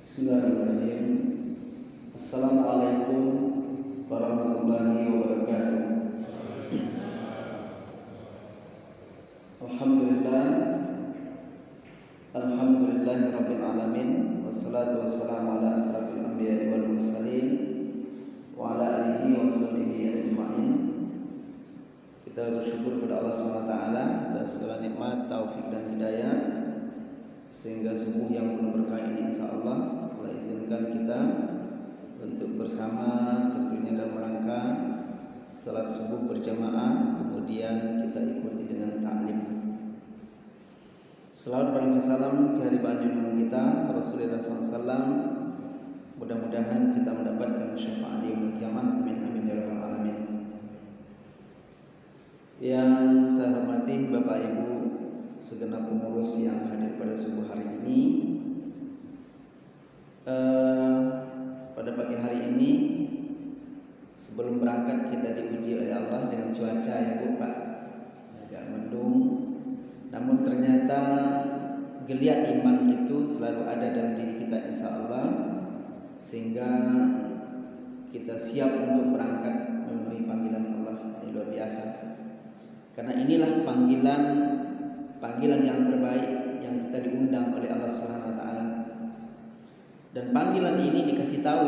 Bismillahirrahmanirrahim. Assalamualaikum warahmatullahi wabarakatuh. Alhamdulillah, alhamdulillahirabbil alamin, wassalatu wassalamu ala asrafil anbiya'i wal mursalin wa ala alihi wa sahbihi ajma'in. Kita bersyukur kepada Allah Subhanahu wa taala atas segala nikmat, taufik dan hidayah, sehingga subuh yang penuh berkah ini insyaallah Allah izinkan kita untuk bersama tentunya dalam rangka salat subuh berjamaah, kemudian kita ikuti dengan taklim. Selawat dan salam ke junjungan kita Rasulullah SAW. Mudah-mudahan kita mendapatkan syafaat di yaumil qiyamah. Amin amin ya rabbal alamin. Yang saya hormati Bapak Ibu segenap pengurus yang hadir pada subuh hari ini. Pada pagi hari ini sebelum berangkat kita diuji oleh Allah dengan cuaca yang buruk, agak mendung. Namun ternyata geliat iman itu selalu ada dalam diri kita insyaallah, sehingga kita siap untuk berangkat memenuhi panggilan Allah. Ini luar biasa. Karena inilah panggilan yang terbaik yang kita diundang oleh Allah Subhanahu wa taala. Dan panggilan ini dikasih tahu,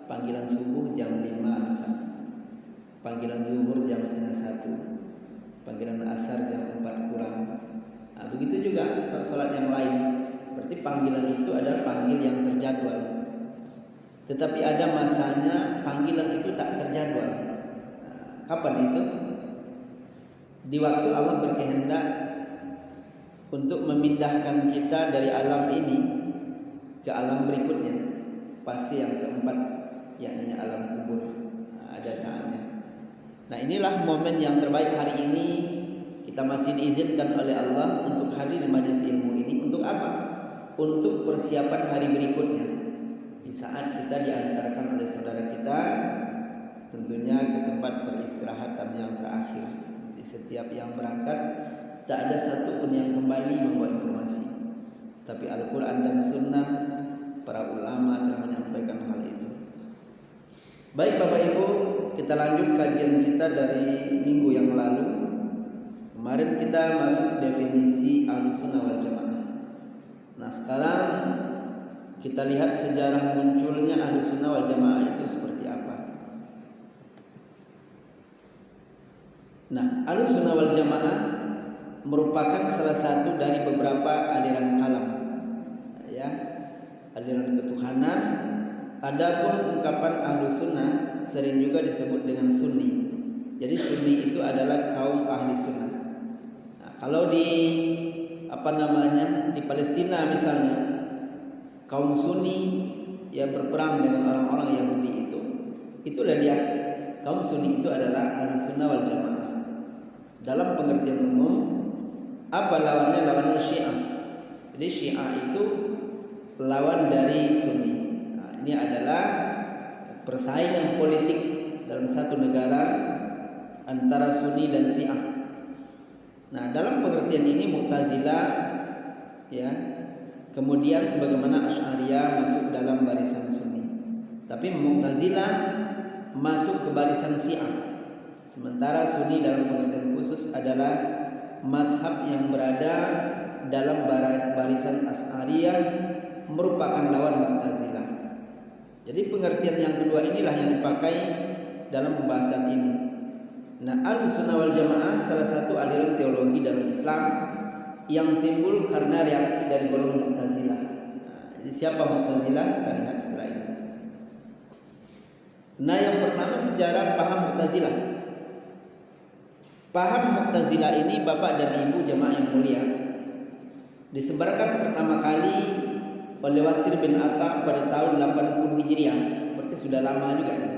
panggilan subuh jam 5 misalnya, panggilan zuhur jam 12:30, panggilan asar jam 4 kurang. Nah, begitu juga salat yang lain. Berarti panggilan itu adalah panggil yang terjadwal. Tetapi ada masanya panggilan itu tak terjadwal. Nah, kapan itu? Di waktu Allah berkehendak untuk memindahkan kita dari alam ini ke alam berikutnya, pasti yang keempat, yakni alam kubur. Nah, ada saatnya. Nah, inilah momen yang terbaik hari ini. Kita masih diizinkan oleh Allah untuk hadir di majelis ilmu ini. Untuk apa? Untuk persiapan hari berikutnya. Di saat kita diantarkan oleh saudara kita, tentunya ke tempat peristirahatan yang terakhir. Di setiap yang berangkat, tak ada satupun yang kembali membawa informasi. Tapi Al-Quran dan Sunnah, para ulama telah menyampaikan hal itu. Baik Bapak Ibu, kita lanjut kajian kita dari minggu yang lalu. Kemarin kita masuk definisi Ahlussunnah wal Jamaah. Nah, sekarang kita lihat sejarah munculnya Ahlussunnah wal Jamaah itu seperti apa. Nah, Ahlussunnah wal Jamaah merupakan salah satu dari beberapa aliran kalam, ya, aliran ketuhanan. Adapun ungkapan Ahlussunnah sering juga disebut dengan Sunni. Jadi Sunni itu adalah kaum ahli sunnah. Nah, kalau di di Palestina misalnya, kaum Sunni yang berperang dengan orang-orang Yahudi itulah dia. Kaum Sunni itu adalah Ahlussunnah wal Jamaah. Dalam pengertian umum, apa lawannya? Lawannya Syiah. Jadi Syiah itu lawan dari Sunni. Nah, ini adalah persaingan politik dalam satu negara antara Sunni dan Syiah. Nah, dalam pengertian ini Mu'tazilah, ya, kemudian sebagaimana Asy'ariyah masuk dalam barisan Sunni. Tapi Mu'tazilah masuk ke barisan Syiah. Sementara Sunni dalam pengertian khusus adalah mazhab yang berada dalam barisan Asy'ariyah, merupakan lawan Mu'tazilah. Jadi pengertian yang kedua inilah yang dipakai dalam pembahasan ini. Nah, Ahlussunnah wal Jamaah salah satu aliran teologi dalam Islam yang timbul karena reaksi dari golongan Mu'tazilah. Nah, jadi siapa Mu'tazilah? Kita lihat setelah ini. Nah, yang pertama sejarah paham Mu'tazilah. Paham Mu'tazilah ini Bapak dan Ibu jamaah yang mulia, disebarkan pertama kali oleh Wasir bin Atha pada tahun 80 Hijriah. Berarti sudah lama juga ini.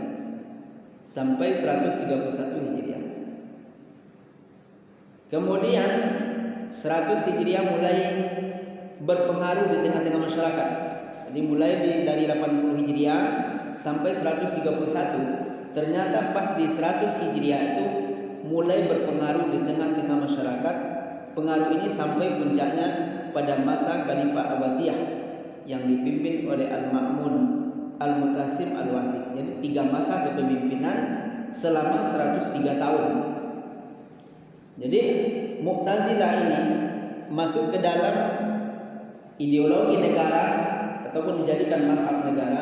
Sampai 131 Hijriah. Kemudian 100 Hijriah mulai berpengaruh di tengah-tengah masyarakat. Jadi mulai dari 80 Hijriah sampai 131. Ternyata pas di 100 Hijriah itu mulai berpengaruh di tengah-tengah masyarakat. Pengaruh ini sampai puncaknya pada masa Khalifah Abbasiyah yang dipimpin oleh Al-Ma'mun, Al-Mutasim, Al-Wasik. Jadi 3 masa kepemimpinan selama 103 tahun. Jadi Mu'tazilah ini masuk ke dalam ideologi negara ataupun dijadikan mazhab negara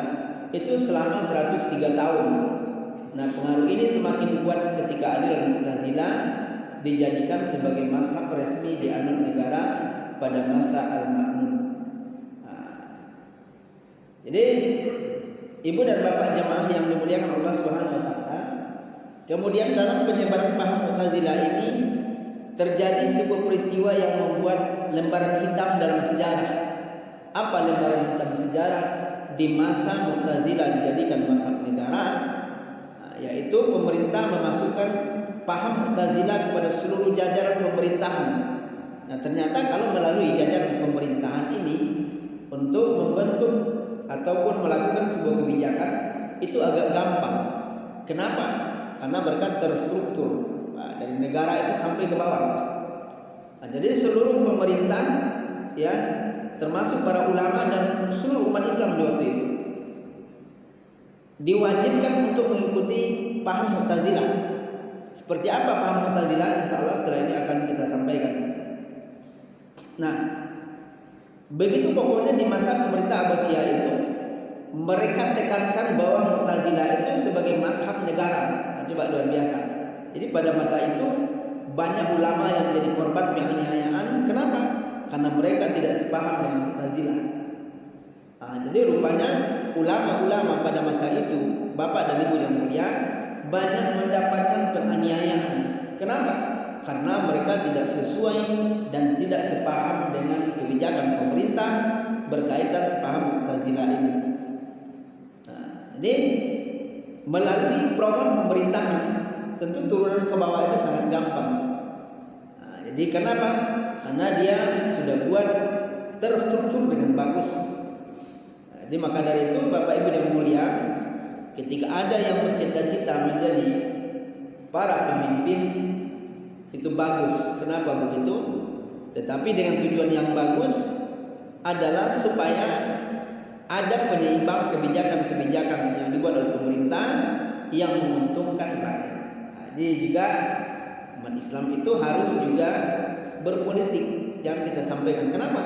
itu selama 103 tahun. Nah, pengaruh ini semakin kuat ketika aliran Mu'tazilah dijadikan sebagai mazhab resmi di anut negara pada masa Al-Ma'mun. Jadi ibu dan bapak jamaah yang dimuliakan Allah Subhanahu wa taala, kemudian dalam penyebaran paham Mu'tazilah ini terjadi sebuah peristiwa yang membuat lembaran hitam dalam sejarah. Apa lembaran hitam sejarah di masa Mu'tazilah dijadikan mazhab negara? Yaitu pemerintah memasukkan paham Mu'tazilah kepada seluruh jajaran pemerintahan. Nah, ternyata kalau melalui jajaran pemerintahan ini untuk membentuk ataupun melakukan sebuah kebijakan itu agak gampang. Kenapa? Karena mereka terstruktur dari negara itu sampai ke bawah. Nah, jadi seluruh pemerintah, ya, termasuk para ulama dan seluruh umat Islam di waktu itu diwajibkan untuk mengikuti paham Mu'tazilah. Seperti apa paham Mu'tazilah? Insyaallah setelah ini akan kita sampaikan. Nah, begitu pokoknya di masa pemerintah Abbasiyah itu mereka tekankan bahwa Mu'tazilah itu sebagai mazhab negara. Nah, coba luar biasa. Jadi pada masa itu banyak ulama yang menjadi korban penganiayaan. Kenapa? Karena mereka tidak sepaham dengan Mu'tazilah. Nah, jadi rupanya ulama-ulama pada masa itu, bapak dan ibu yang mulia, banyak mendapatkan penganiayaan. Kenapa? Karena mereka tidak sesuai dan tidak sepaham dengan kebijakan pemerintah berkaitan paham Mu'tazilah ini. Nah, jadi melalui program pemerintahan tentu turunan ke bawah itu sangat gampang. Nah, jadi kenapa? Karena dia sudah buat terstruktur dengan bagus. Nah, jadi maka dari itu Bapak Ibu yang mulia, ketika ada yang bercita-cita menjadi para pemimpin itu bagus. Kenapa begitu? Tetapi dengan tujuan yang bagus adalah supaya ada penyeimbang kebijakan-kebijakan yang dibuat oleh pemerintah yang menguntungkan rakyat. Jadi juga umat Islam itu harus juga berpolitik. Jangan kita sampaikan. Kenapa?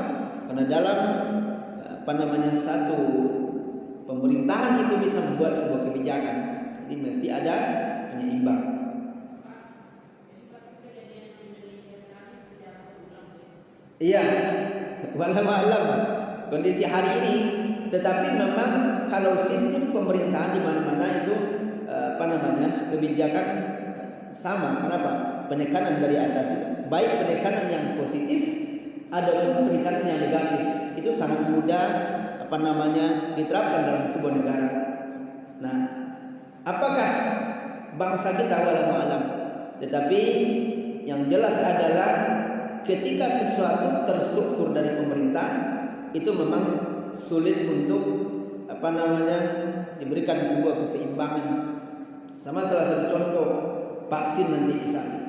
Karena dalam satu pemerintahan itu bisa membuat sebuah kebijakan. Jadi mesti ada penyeimbang. Iya, walau alam kondisi hari ini. Tetapi memang kalau sistem pemerintahan di mana-mana itu kebijakan sama. Kenapa? Penekanan dari atas itu, baik penekanan yang positif ataupun penekanan yang negatif, itu sangat mudah diterapkan dalam sebuah negara. Nah, apakah bangsa kita walau alam? Tetapi yang jelas adalah ketika sesuatu terstruktur dari pemerintah itu memang sulit untuk diberikan sebuah keseimbangan. Sama salah satu contoh vaksin nanti misalnya.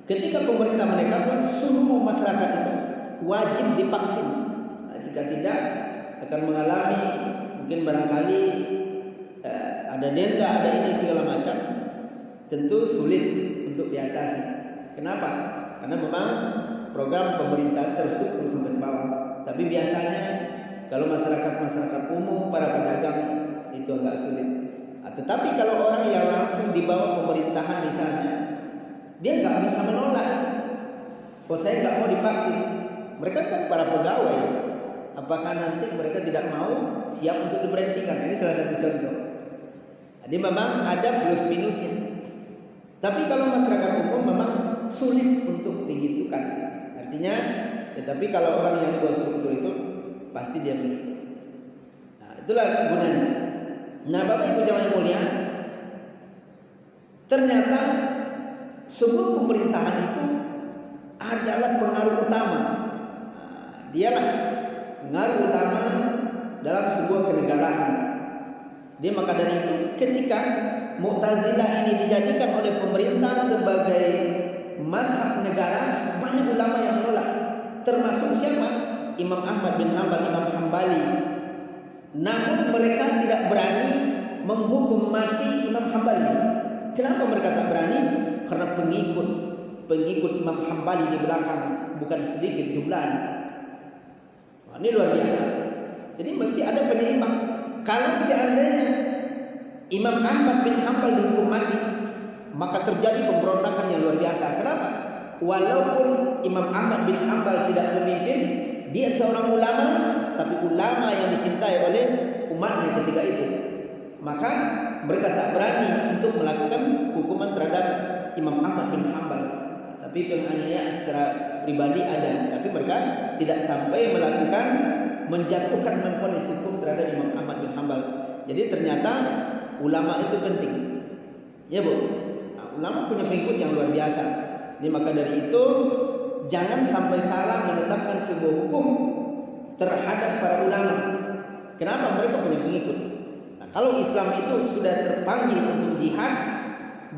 Ketika pemerintah menetapkan seluruh masyarakat itu wajib divaksin. Nah, jika tidak akan mengalami mungkin barangkali ada denda, ada ini segala macam. Tentu sulit untuk diatasi. Kenapa? Karena memang program pemerintah terstruktur sampai bawah. Tapi biasanya kalau masyarakat umum, para pedagang itu agak sulit. Tetapi kalau orang yang langsung di bawah pemerintahan misalnya, dia nggak bisa menolak. Oh, saya nggak mau divaksin. Mereka kan para pegawai. Apakah nanti mereka tidak mau, siap untuk diberhentikan? Ini salah satu contoh. Jadi memang ada plus minusnya. Tapi kalau masyarakat umum memang sulit untuk digitukan. Artinya, tetapi kalau orang yang di bawah struktur itu pasti dia mengikut. Nah, itulah gunanya. Nah, Bapak Ibu jamaah yang mulia, ternyata sebuah pemerintahan itu adalah pengaruh utama. Nah, dialah pengaruh utama dalam sebuah kenegaraan. Dia maka dari itu ketika Mu'tazilah ini dijadikan oleh pemerintah sebagai mazhab negara, banyak ulama yang menolak. Termasuk siapa? Imam Ahmad bin Hanbal, Imam Hambali. namun mereka tidak berani menghukum mati Imam Hambali. Kenapa mereka tak berani? Karena pengikut Imam Hambali di belakang bukan sedikit jumlahnya. Wah, ini luar biasa. Jadi mesti ada penyeimbang. Kalau seandainya Imam Ahmad bin Hambal dihukum mati, maka terjadi pemberontakan yang luar biasa. Kenapa? Walaupun Imam Ahmad bin Hambal tidak pemimpin, dia seorang ulama, tapi ulama yang dicintai oleh umatnya ketika itu. Maka mereka tak berani untuk melakukan hukuman terhadap Imam Ahmad bin Hambal. Tapi penganiayaan secara pribadi ada, tapi mereka tidak sampai melakukan menjatuhkan memvonis hukum terhadap Imam Ahmad bin Hambal. Jadi ternyata ulama itu penting, ya bu. Nah, ulama punya pengikut yang luar biasa. Jadi maka dari itu jangan sampai salah menetapkan sebuah hukum terhadap para ulama. Kenapa? Mereka punya pengikut. Nah, kalau Islam itu sudah terpanggil untuk jihad,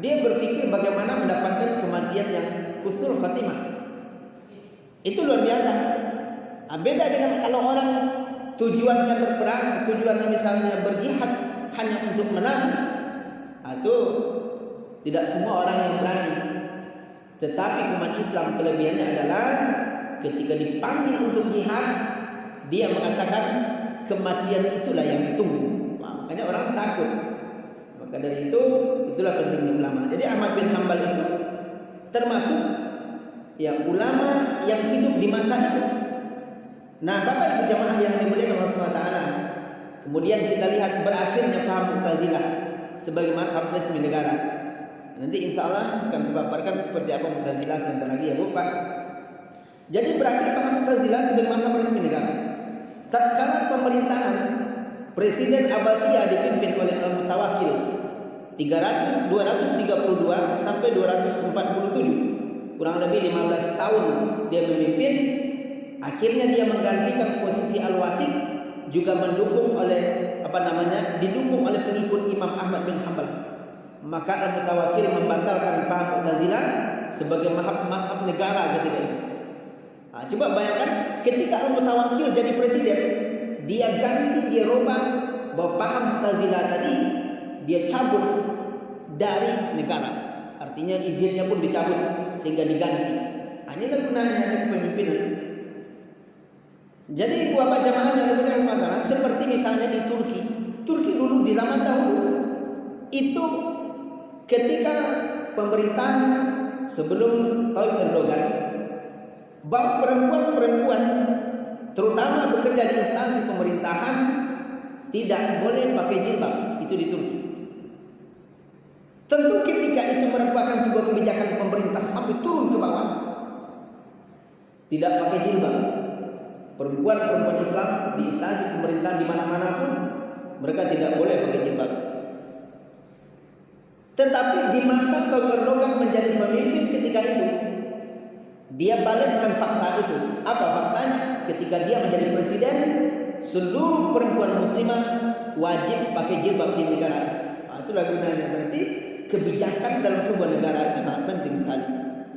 dia berpikir bagaimana mendapatkan kematian yang husnul khatimah. Itu luar biasa. Nah, beda dengan kalau orang tujuannya berperang, tujuannya misalnya berjihad hanya untuk menang, itu tidak semua orang yang berani. Tetapi umat Islam kelebihannya adalah ketika dipanggil untuk jihad, dia mengatakan kematian itulah yang ditunggu. Nah, makanya orang takut. Maka dari itu, itulah pentingnya ulama. Jadi Ahmad bin Hambal itu termasuk ya ulama yang hidup di masa itu. Nah, Bapak Ibu jamaah yang dimuliakan Allah SWT, kemudian kita lihat berakhirnya paham Mu'tazilah sebagai mazhab resmi negara. Nanti insya Allah akan saya paparkan seperti apa Mu'tazilah sebentar lagi ya Bu Pak. Jadi berakhir paham Mu'tazilah sebagai mazhab resmi negara. Tatkala pemerintahan Presiden Abbasiyah dipimpin oleh Al-Mutawakkil 232 sampai 247, kurang lebih 15 tahun dia memimpin. Akhirnya dia menggantikan posisi Al-Wasit, juga didukung oleh pengikut Imam Ahmad bin Hambal. Maka Al-Mutawakkil membatalkan paham Mu'tazilah sebagai mazhab negara ketika itu. Nah, coba bayangkan ketika Al-Mutawakkil jadi presiden, dia rubah bahwa paham Mu'tazilah tadi dia cabut dari negara. Artinya izinnya pun dicabut sehingga diganti. Nah, inilah gunanya kepemimpinan. Jadi Bapak jamaah yang dimuliakan Allah, seperti misalnya di Turki. Turki dulu di zaman dahulu itu ketika pemerintahan sebelum Tayyip Erdogan, bahwa perempuan-perempuan terutama bekerja di instansi pemerintahan tidak boleh pakai jilbab. Itu di Turki. Tentu ketika itu merupakan sebuah kebijakan pemerintah sampai turun ke bawah, tidak pakai jilbab. Perempuan-perempuan Islam di instansi pemerintah di mana-mana pun mereka tidak boleh pakai jilbab. Tetapi di masa Tayyip Erdogan menjadi pemimpin ketika itu, dia balikkan fakta itu. Apa faktanya? Ketika dia menjadi presiden, seluruh perempuan muslimah wajib pakai jilbab di negara. Nah, itulah gunanya. Berarti kebijakan dalam sebuah negara itu sangat penting sekali.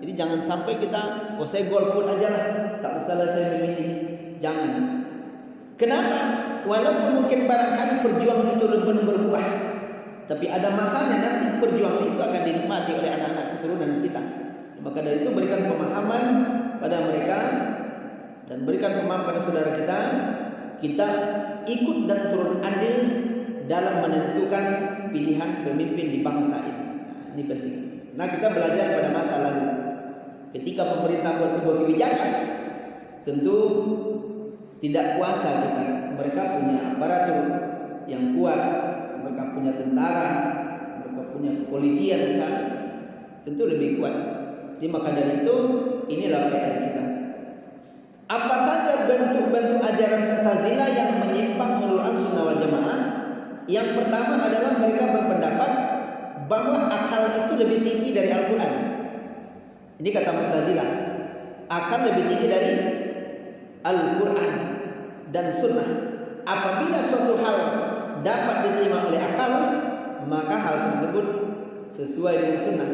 Jadi jangan sampai kita, saya golput aja lah, tak usahlah saya memilih. Jangan. Kenapa? Walaupun mungkin barangkali perjuangan itu belum berbuah, tapi ada masanya nanti perjuangan itu akan dinikmati oleh anak-anak keturunan kita. Maka dari itu berikan pemahaman pada mereka dan berikan pemahaman pada saudara kita. Kita ikut dan turun andil dalam menentukan pilihan pemimpin di bangsa ini. Nah, ini penting. Nah, kita belajar pada masa lalu. Ketika pemerintah buat sebuah kebijakan, tentu tidak kuasa kita. Mereka punya aparatur yang kuat, mereka punya tentara, mereka punya kepolisian misalnya, tentu lebih kuat. Jadi maka dari itu inilah PR kita. Apa saja bentuk-bentuk ajaran Mu'tazilah yang menyimpang menurut Ahlussunnah wal Jamaah? Yang pertama adalah mereka berpendapat bahwa akal itu lebih tinggi dari Al-Quran. Ini kata Mu'tazilah, akal lebih tinggi dari Al-Quran dan Sunnah. Apabila suatu hal dapat diterima oleh akal, maka hal tersebut sesuai dengan Sunnah.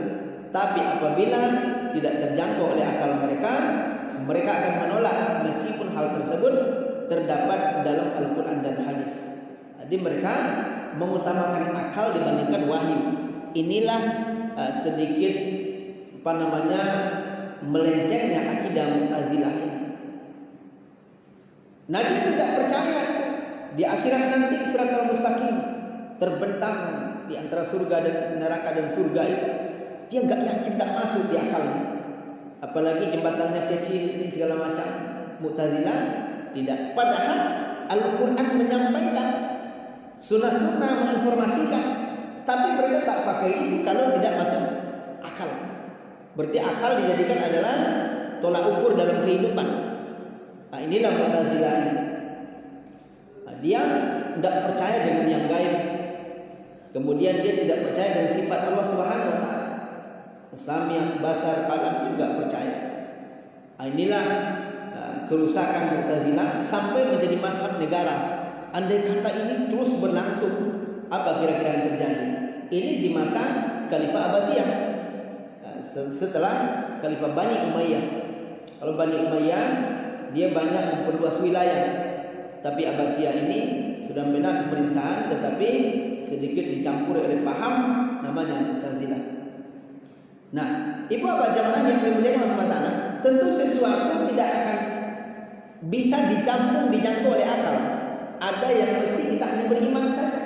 Tapi apabila tidak terjangkau oleh akal mereka, mereka akan menolak meskipun hal tersebut terdapat dalam Al-Quran dan hadis. Jadi mereka mengutamakan akal dibandingkan wahyu. Inilah sedikit melencengnya akidah Mu'tazilah ini. Nabi tidak percaya itu di akhirat nanti siratal mustaqim terbentang di antara surga dan neraka dan surga itu. Dia nggak yakin, nggak masuk di akalnya. Apalagi jembatannya kecil ini segala macam. Mu'tazilah tidak. Padahal Al-Quran menyampaikan, sunnah-sunnah menginformasikan, tapi mereka tak pakai itu kalau tidak masuk akal. Berarti akal dijadikan adalah tolak ukur dalam kehidupan. Nah, inilah Mu'tazilah ini. Nah, dia tidak percaya dengan yang gaib. Kemudian dia tidak percaya dengan sifat Allah Subhanahu wa taala. Sami', basar, kalam juga percaya. Nah, inilah kerusakan Mu'tazilah sampai menjadi mazhab negara. Andai kata ini terus berlangsung, apa kira-kira yang terjadi? Ini di masa Khalifah Abbasiyah, setelah Khalifah Bani Umayyah. Kalau Bani Umayyah dia banyak memperluas wilayah, tapi Abbasiyah ini sudah benar pemerintahan, tetapi sedikit dicampur oleh paham namanya Mu'tazilah. Nah, ibu bapak jamaah yang dimuliakan Allah Subhanahu wa taala, tentu sesuatu tidak akan bisa dijangkau oleh akal. Ada yang mesti kita hanya beriman saja.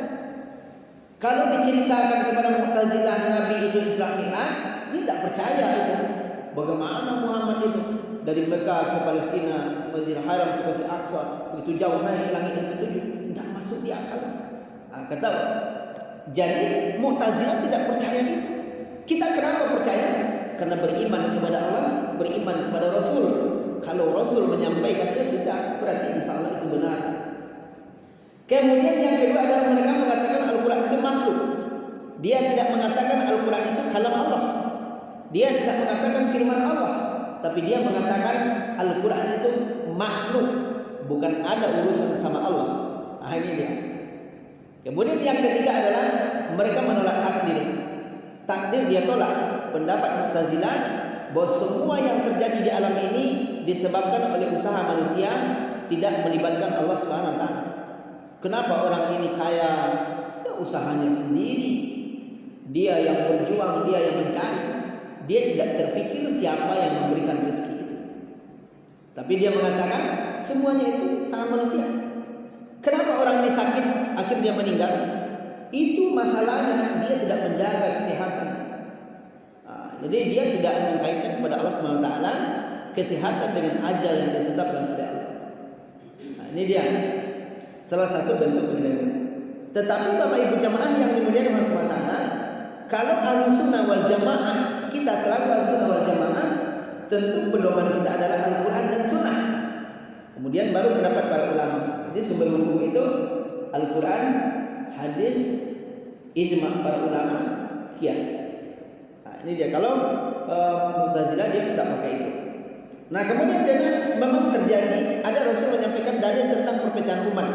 Kalau diceritakan kepada Mu'tazilah Nabi itu Isra Mi'raj, dia tidak percaya itu. Bagaimana Muhammad itu dari Mekah ke Palestina, Masjidil Haram ke Masjidil Aqsa, begitu jauh naik ke langit yang ketujuh, tidak masuk di akal. Kata, jadi Mu'tazilah tidak percaya itu. Kita kenapa percaya? Karena beriman kepada Allah, beriman kepada Rasul. Kalau Rasul menyampaikan, ya sudah, berarti insya Allah itu benar. Kemudian yang kedua adalah mereka mengatakan Al-Quran itu makhluk. Dia tidak mengatakan Al-Quran itu kalam Allah. Dia tidak mengatakan firman Allah, tapi dia mengatakan Al-Quran itu makhluk, bukan ada urusan sama Allah. Nah, ini dia. Kemudian yang ketiga adalah mereka menolak takdir. Takdir dia tolak. Pendapat Mu'tazilah bahwa semua yang terjadi di alam ini disebabkan oleh usaha manusia, tidak melibatkan Allah Subhanahu wa taala. Kenapa orang ini kaya? Ya usahanya sendiri. Dia yang berjuang, dia yang mencari. Dia tidak terfikir siapa yang memberikan rezeki itu. Tapi dia mengatakan semuanya itu tangan manusia. Kenapa orang ini sakit akhirnya meninggal? Itu masalahnya dia tidak menjaga kesehatan. Jadi dia tidak mengkaitkan kepada Allah Subhanahu wa taala kesehatan dengan ajal yang ditetapkan oleh Allah. Nah, ini dia salah satu bentuk penyelewengan. Tetapi Bapak Ibu jamaah yang dimuliakan Allah Subhanahu wa taala, kalau Ahlussunnah wal Jamaah, kita selalu Ahlussunnah wal Jamaah, tentu pedoman kita adalah Al-Qur'an dan Sunnah. Kemudian baru pendapat para ulama. Jadi sumber hukum itu Al-Qur'an, hadis, ijma' para ulama, qiyas. Ini dia. Kalau Mu'tazilah dia tidak pakai itu. Nah, kemudian dia memang terjadi, ada Rasul menyampaikan dalil tentang perpecahan umat.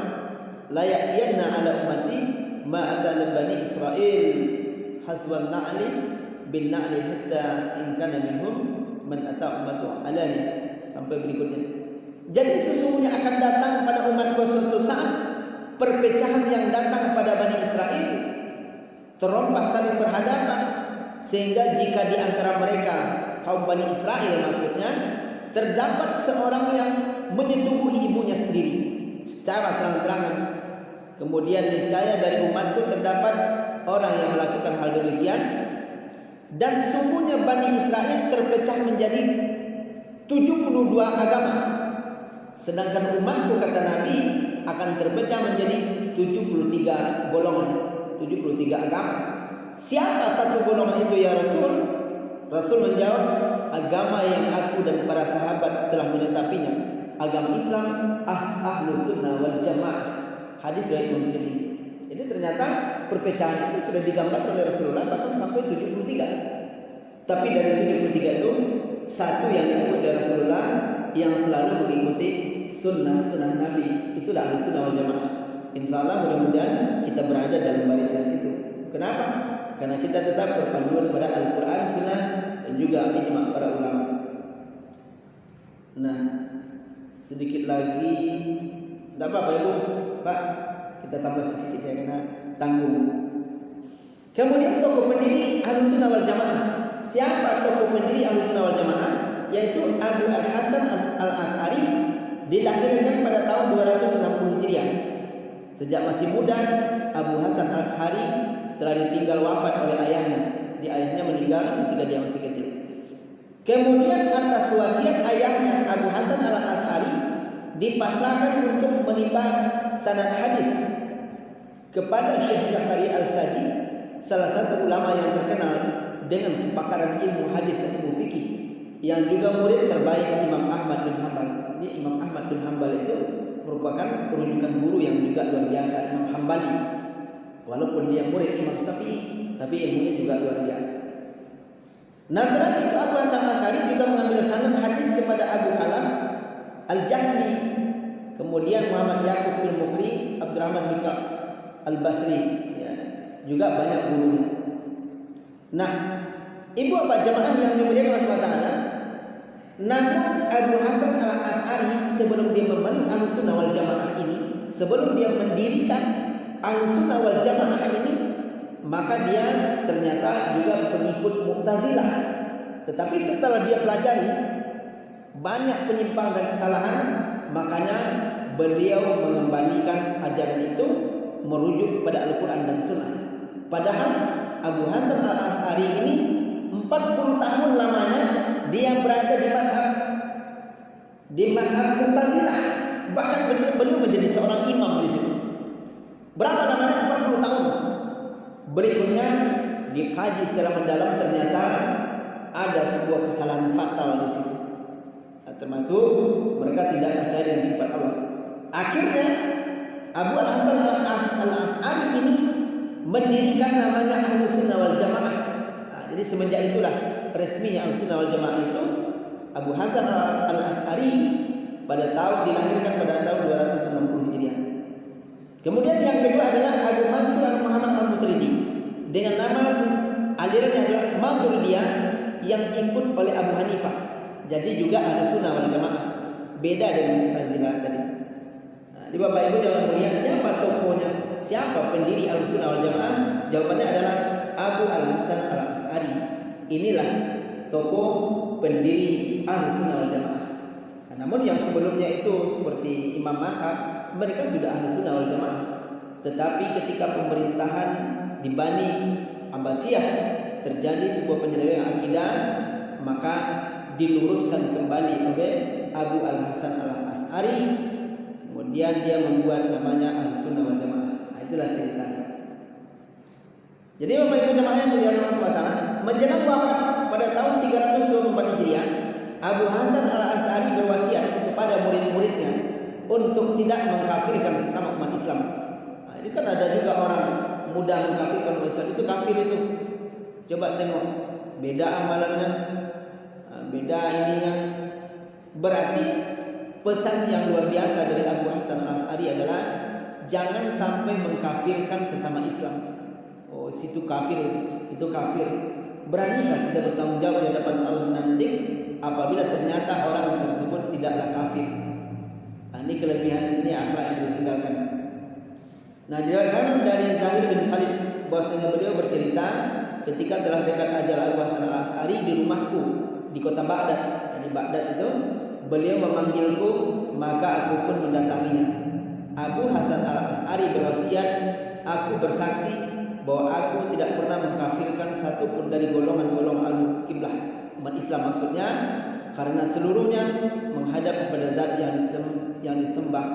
La ya'tiyanna 'ala ummati ma ata Bani Israil hasban na'li bin na'li hatta in kana minhum man ata ummatu alani, sampai berikutnya. Jadi sesungguhnya akan datang pada umatku suatu saat perpecahan yang datang pada Bani Israel, terompah saling berhadapan. Sehingga jika di antara mereka kaum Bani Israel maksudnya terdapat seorang yang menyetubuhi ibunya sendiri secara terang-terangan, kemudian niscaya dari umatku terdapat orang yang melakukan hal demikian, dan sungguhnya Bani Israel terpecah menjadi 72 agama, sedangkan umatku kata Nabi akan terpecah menjadi 73 golongan, 73 agama. Siapa satu golongan itu ya Rasul? Rasul menjawab, agama yang aku dan para sahabat telah menetapinya, agama Islam, Ahlus Sunnah wal Jamaah. Hadis dari Imam Tirmizi. Jadi ternyata perpecahan itu sudah digambarkan oleh Rasulullah bahkan sampai 73. Tapi dari 73 itu satu yang diikuti oleh Rasulullah yang selalu mengikuti sunnah Nabi. Itulah Ahlus Sunnah wal Jamaah. Insya Allah mudah-mudahan kita berada dalam barisan itu. Kenapa? Karena kita tetap berpanduan kepada Al-Quran, Sunnah, dan juga ijma' para ulama. Nah, sedikit lagi, tidak apa-apa Ibu, Pak, kita tambah sedikit ya karena tanggung. Kemudian tokoh pendiri Ahlussunnah wal Jamaah. Siapa tokoh pendiri Ahlussunnah wal Jamaah? Yaitu Abu Al-Hasan Al-Asy'ari, dilahirkan pada tahun 260 Hijriah. Sejak masih muda, Abu Hasan Al-Asy'ari telah ditinggal wafat oleh ayahnya. Ayahnya meninggal ketika dia masih kecil. Kemudian atas wasiat ayahnya Abu Hasan Al-Asy'ari dipasrahkan untuk menimba sanad hadis kepada Syekh Zakaria Al-Saji, salah satu ulama yang terkenal dengan kepakaran ilmu hadis dan ilmu fikih, yang juga murid terbaik Imam Ahmad bin Hanbal. Ini Imam Ahmad bin Hanbal itu merupakan rujukan guru yang juga luar biasa, Imam Hambali. Walaupun dia murid Imam Syafi'i, tapi ilmunya juga luar biasa. Nah, selain itu Abu Hasan Al-Asy'ari juga mengambil sanad hadis kepada Abu Kalaf Al-Jahmi, kemudian Muhammad Yaqub bin Mukhri, Abdurrahman bin Ka'ab Al-Basri, ya, juga banyak gurunya. Nah, ibu bapak jamaah yang dimuliakan Allah Subhanahu wa taala, namun Abu Hasan Al-Asy'ari sebelum dia membangun Ahlussunnah wal Jamaah ini, sebelum dia mendirikan Ahlussunnah wal Jamaah ini, maka dia ternyata juga pengikut Mu'tazilah. Tetapi setelah dia pelajari banyak penyimpangan dan kesalahan, makanya beliau mengembalikan ajaran itu merujuk kepada Al-Quran dan Sunnah. Padahal Abu Hasan Al-Asy'ari ini 40 tahun lamanya dia berada di mazhab Mu'tazilah. Bahkan beliau menjadi seorang imam di situ. Berapa lamanya? 40 tahun. Berikutnya dikaji secara mendalam, ternyata ada sebuah kesalahan fatal di situ. Termasuk mereka tidak percaya dengan sifat Allah. Akhirnya Abu Hasan Al-Asy'ari ini mendirikan namanya Ahlussunnah wal Jamaah. Nah, jadi semenjak itulah resminya Ahlussunnah wal Jamaah itu Abu Hasan Al-Asy'ari dilahirkan pada tahun 260 Hijriah. Kemudian yang kedua adalah Abu Mansur Al-Muhammad Al-Maturidi, dengan nama alirannya adalah Maturidiyah, yang ikut oleh Abu Hanifah. Jadi juga Ahlussunnah wal Jamaah, beda dengan Mu'tazilah tadi. Nah, di Bapak Ibu jangan mulia, siapa tokohnya? Siapa pendiri Ahlussunnah wal Jamaah? Jawabannya adalah Abu Al-Hasan Al-Asy'ari. Inilah tokoh pendiri Ahlussunnah wal Jamaah. Nah, namun yang sebelumnya itu seperti Imam Mazhab, mereka sudah Ahlussunnah wal Jamaah. Tetapi ketika pemerintahan di Bani Abbasiyah terjadi sebuah penyelewengan akidah, maka diluruskan kembali oleh Abu Al-Hasan Al-Asy'ari. Kemudian dia membuat namanya Ahlussunnah wal Jamaah. Nah, itulah ceritanya. Jadi Bapak Ibu jamaah yang dimuliakan Allah Subhanahu wa taala, menjelang wafat pada tahun 324 Hijriah, Abu Hasan Al-Asy'ari berwasiat kepada murid-muridnya untuk tidak mengkafirkan sesama umat Islam. Nah, ini kan ada juga orang mudah mengkafirkan umat Islam, itu kafir itu. Coba tengok, beda amalannya, beda ininya. Berarti pesan yang luar biasa dari Abu Hasan Al-Asy'ari adalah jangan sampai mengkafirkan sesama Islam. Oh, situ kafir, itu kafir. Beranikah kita bertanggung jawab di hadapan Allah nanti apabila ternyata orang tersebut tidaklah kafir? Nah, ini kelebihan, ini akhlak yang ditinggalkan. Nah, diriwayatkan dari Zahir bin Khalid bahwasanya beliau bercerita, ketika telah dekat ajal Abu Hasan Al-Asy'ari di rumahku di kota Baghdad. Di Baghdad itu beliau memanggilku, maka aku pun mendatanginya. Abu Hasan Al-Asy'ari berwasiat, aku bersaksi bahwa aku tidak pernah mengkafirkan satupun dari golongan-golongan Al-Qiblah, umat Islam maksudnya, karena seluruhnya menghadap kepada zat yang disembah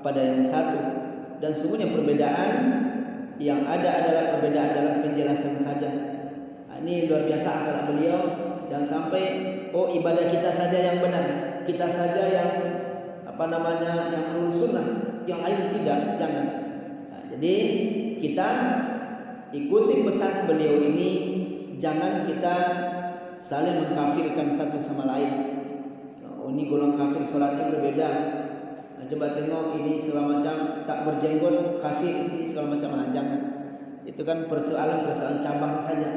pada yang satu, dan sungguhnya perbedaan yang ada adalah perbedaan dalam penjelasan saja. Nah, ini luar biasa akhlak beliau. Jangan sampai ibadah kita saja yang benar, kita saja yang yang lurus sunnah, yang lain tidak, jangan. Nah, jadi kita ikuti pesan beliau ini, jangan kita saling mengkafirkan satu sama lain. Ini golongan kafir sholatnya berbeda. Nah, coba tengok ini segala macam tak berjenggot kafir, ini segala macam, jangan. Itu kan persoalan cabang saja.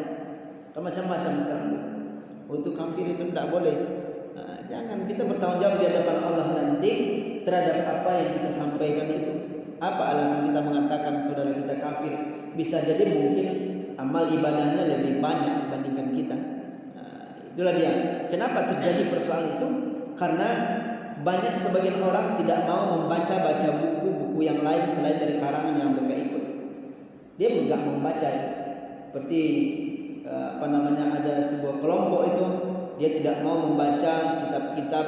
Macam-macam sekarang. Untuk kafir itu tidak boleh. Nah, jangan, kita bertanggung jawab di hadapan Allah nanti terhadap apa yang kita sampaikan itu. Apa alasan kita mengatakan saudara kita kafir? Bisa jadi mungkin amal ibadahnya lebih banyak dibandingkan kita. Itulah dia. Kenapa terjadi persoalan itu? Karena banyak sebagian orang tidak mau baca buku-buku yang lain selain dari karangan yang mereka ikut. Dia enggak membaca. Seperti ada sebuah kelompok itu, dia tidak mau membaca kitab-kitab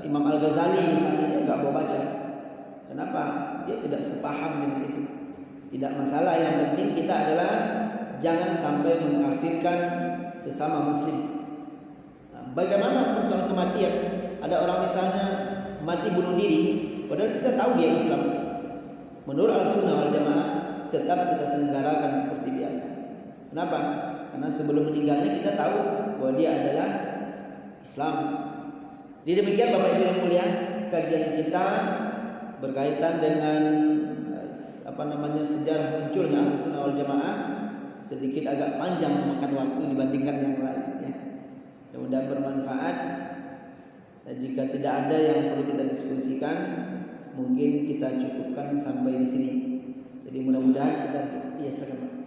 Imam Al-Ghazali misalnya, dia enggak mau baca. Kenapa? Dia tidak sepaham dengan itu. Tidak masalah, yang penting kita adalah jangan sampai mengkafirkan sesama muslim. Bagaimana persoalan kematian? Ada orang misalnya mati bunuh diri, padahal kita tahu dia Islam. Menurut Al-Sunnah wal Jamaah tetap kita selenggarakan seperti biasa. Kenapa? Karena sebelum meninggalnya kita tahu bahwa dia adalah Islam. Jadi demikian Bapak Ibu yang mulia, kajian kita berkaitan dengan sejarah munculnya Ahlussunnah wal Jamaah sedikit agak panjang memakan waktu dibandingkan yang lain, ya. Mudah-mudahan bermanfaat. Dan jika tidak ada yang perlu kita diskusikan, mungkin kita cukupkan sampai di sini. Jadi mudah-mudahan kita silakan.